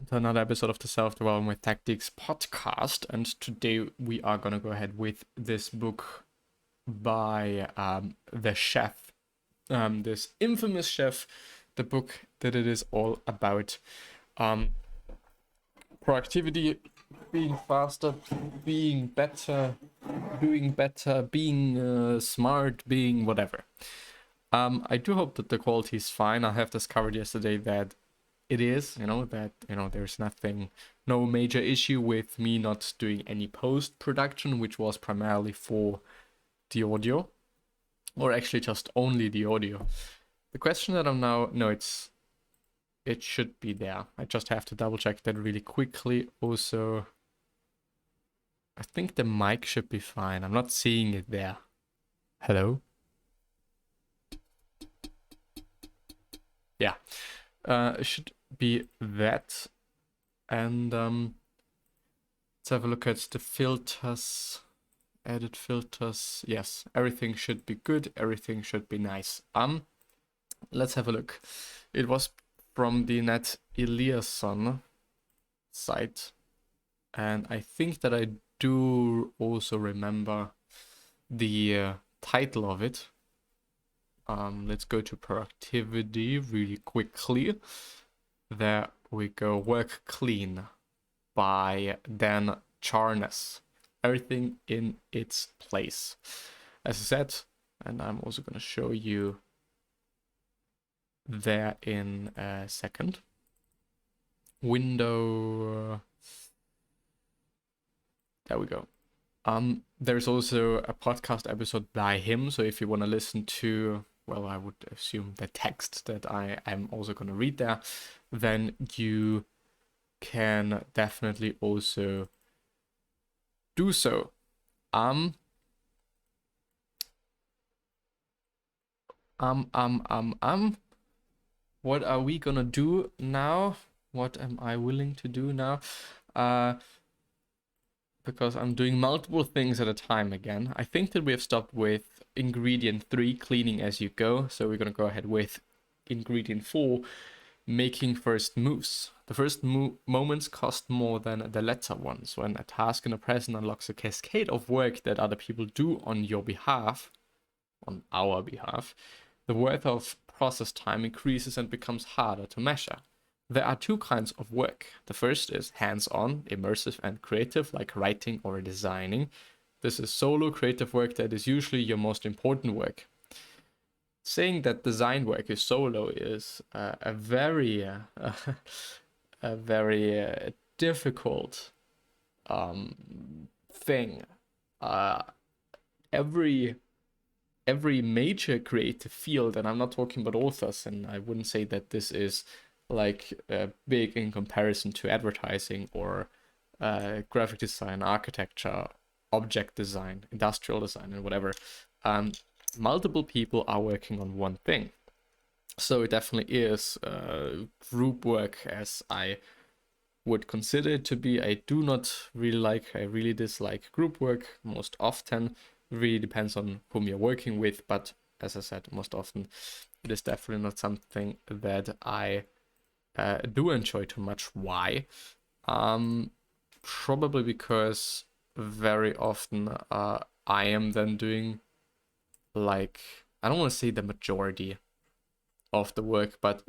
to another episode of the Self-Development Tactics podcast. And today we are going to go ahead with this book by the chef, this infamous chef, the book that it is all about. Productivity, being faster, being better, doing better, being smart, being whatever. I do hope that the quality is fine. I have discovered yesterday that it is, there's no major issue with me not doing any post-production, which was primarily for the audio, or actually just only the audio. The question that I'm now, it should be there. I just have to double check that really quickly. Also, I think the mic should be fine. I'm not seeing it there. Hello? Yeah. It should be that. And let's have a look at the filters. Edit filters. Yes, everything should be good. Everything should be nice. Let's have a look. It was from the Nat Eliasson site. And I think that I do also remember the title of it. Let's go to productivity really quickly. There we go. Work Clean by Dan Charnas. Everything in its place. As I said, and I'm also going to show you there in a second. Window. There we go. There's also a podcast episode by him. So if you want to listen to, well, I would assume the text that I am also going to read there, then you can definitely also do so. What are we gonna do now? What am I willing to do now? Because I'm doing multiple things at a time again. I think that we have stopped with ingredient 3, cleaning as you go. So we're gonna go ahead with ingredient 4, making first moves. The first moments cost more than the latter ones. When a task in the present unlocks a cascade of work that other people do on your behalf, on our behalf, the worth of process time increases and becomes harder to measure. There are two kinds of work. The first is hands-on, immersive and creative, like writing or designing. This is solo creative work that is usually your most important work. Saying that design work is solo is a very difficult thing. Every major creative field, and I'm not talking about authors, and I wouldn't say that this is like big in comparison to advertising or graphic design, architecture, object design, industrial design, and whatever. Multiple people are working on one thing. So it definitely is group work, as I would consider it to be. I really dislike group work most often. It really depends on whom you're working with, but as I said, most often it is definitely not something that I do enjoy too much. Why? Probably because very often I am then doing, like, I don't want to say the majority of the work, but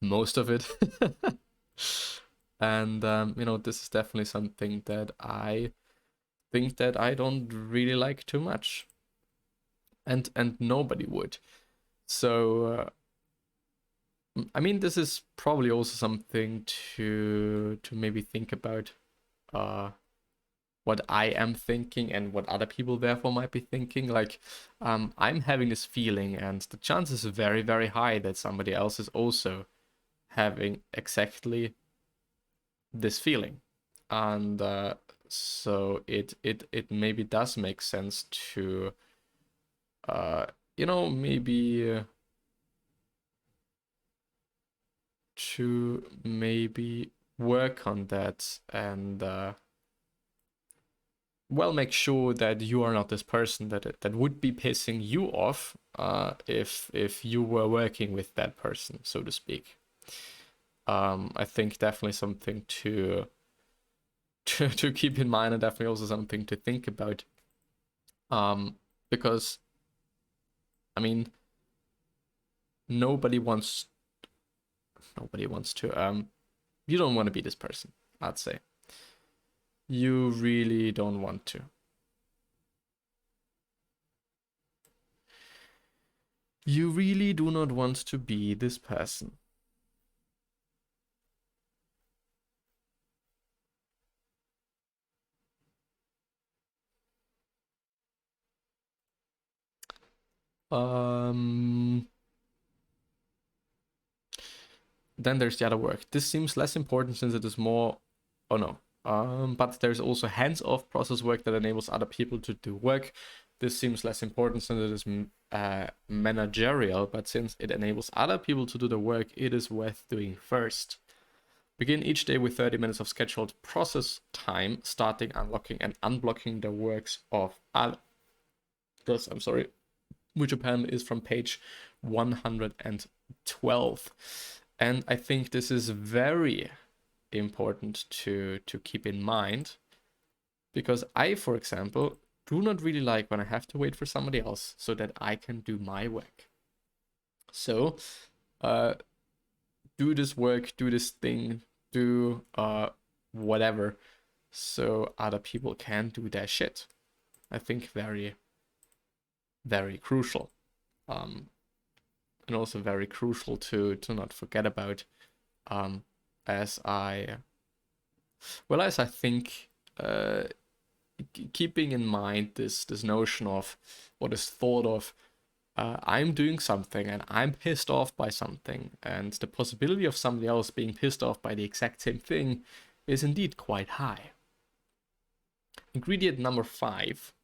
most of it. And this is definitely something that I think that I don't really like too much, and nobody would. So this is probably also something to maybe think about, what I am thinking and what other people therefore might be thinking. Like, I'm having this feeling, and the chances are very, very high that somebody else is also having exactly this feeling. And so it maybe does make sense to maybe work on that, and make sure that you are not this person that would be pissing you off if you were working with that person, so to speak. I think definitely something to keep in mind, and definitely also something to think about. Because I mean, nobody wants to. You don't want to be this person, I'd say. You really don't want to. You really do not want to be this person. Then there's the other work. This seems less important since it is more. Oh no. But there's also hands-off process work that enables other people to do work. This seems less important since it is managerial, but since it enables other people to do the work, it is worth doing first. Begin each day with 30 minutes of scheduled process time, starting, unlocking, and unblocking the works of others. I'm sorry, which apparently is from page 112. And I think this is very important to keep in mind, because I, for example, do not really like when I have to wait for somebody else so that I can do my work. So, do this work, do this thing, do whatever, so other people can do their shit. I think very, very crucial. And also very crucial to not forget about, as I think, keeping in mind this notion of what is thought of, I'm doing something and I'm pissed off by something, and the possibility of somebody else being pissed off by the exact same thing is indeed quite high. Ingredient number 5.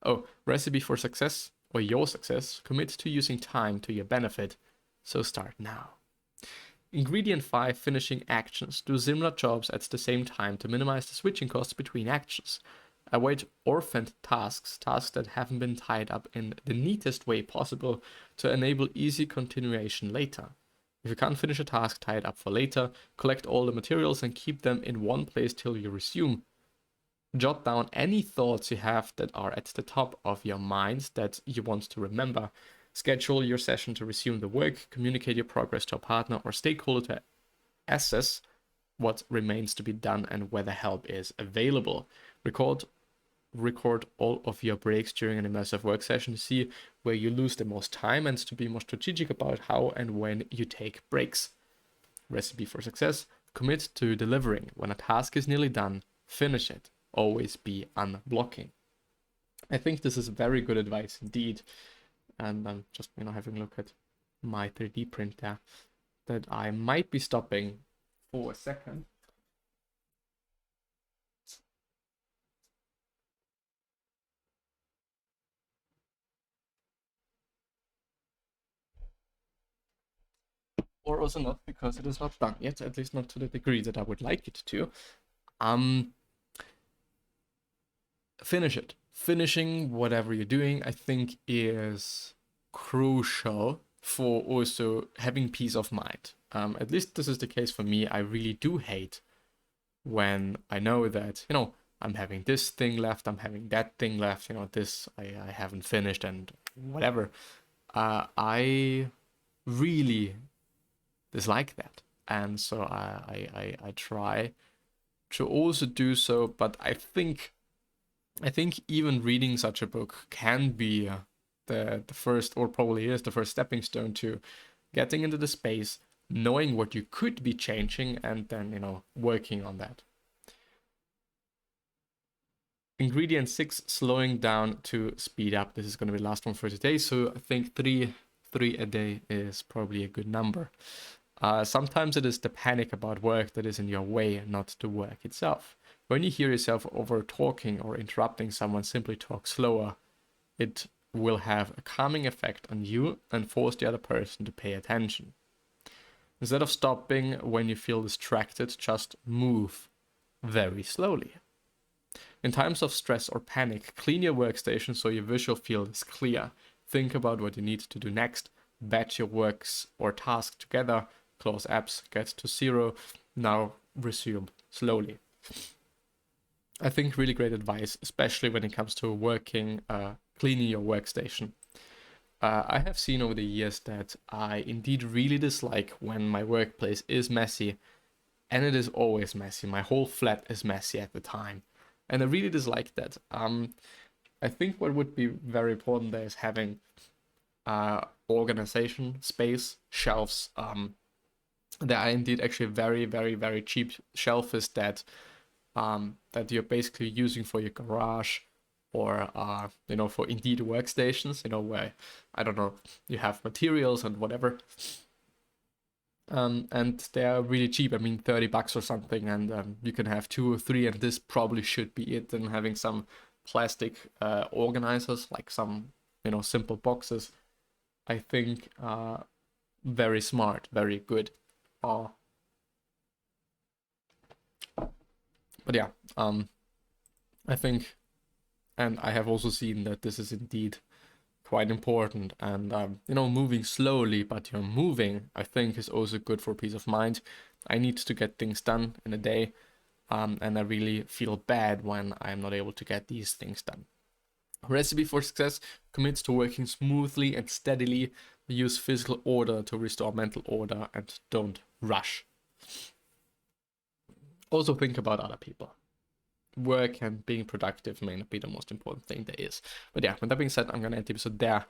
Oh, recipe for success, or your success: commit to using time to your benefit, so start now. Ingredient 5, finishing actions. Do similar jobs at the same time to minimize the switching costs between actions. Avoid orphaned tasks that haven't been tied up in the neatest way possible to enable easy continuation later. If you can't finish a task, tie it up for later. Collect all the materials and keep them in one place till you resume. Jot down any thoughts you have that are at the top of your mind that you want to remember. Schedule your session to resume the work. Communicate your progress to a partner or stakeholder to assess what remains to be done and whether help is available. Record all of your breaks during an immersive work session to see where you lose the most time and to be more strategic about how and when you take breaks. Recipe for success: commit to delivering. When a task is nearly done, finish it. Always be unblocking. I think this is very good advice indeed. And I'm just having a look at my 3D printer that I might be stopping for a second. Or also not, because it is not done yet, at least not to the degree that I would like it to. Finish it. Finishing whatever you're doing, I think, is crucial for also having peace of mind. At least this is the case for me. I really do hate when I know that, I'm having this thing left, I'm having that thing left, this I haven't finished and whatever. I really dislike that. And so I try to also do so, but I think even reading such a book can be the first, or probably is the first stepping stone to getting into the space, knowing what you could be changing, and then, working on that. Ingredient 6, slowing down to speed up. This is going to be the last one for today, so I think three a day is probably a good number. Sometimes it is the panic about work that is in your way, not the work itself. When you hear yourself over talking or interrupting someone, simply talk slower. It will have a calming effect on you and force the other person to pay attention. Instead of stopping when you feel distracted, just move very slowly. In times of stress or panic, clean your workstation so your visual field is clear. Think about what you need to do next. Batch your works or tasks together. close apps, get to 0, now resume slowly. I think really great advice, especially when it comes to working, cleaning your workstation. I have seen over the years that I indeed really dislike when my workplace is messy, and it is always messy. My whole flat is messy at the time, and I really dislike that. I think what would be very important there is having organization, space, shelves. There are indeed actually very, very, very cheap shelves that you're basically using for your garage, or for indeed workstations, where, I don't know, you have materials and whatever. And they're really cheap. I mean, $30 or something, and you can have 2 or 3, and this probably should be it. And having some plastic organizers, like some, simple boxes, I think very smart, very good. But yeah, I think, and I have also seen that this is indeed quite important, and moving slowly, but you're moving, I think, is also good for peace of mind. I need to get things done in a day, and I really feel bad when I'm not able to get these things done. Recipe for success: commit to working smoothly and steadily. Use physical order to restore mental order, and don't rush. Also think about other people. Work and being productive may not be the most important thing there is. But yeah, with that being said, I'm going to end the episode there.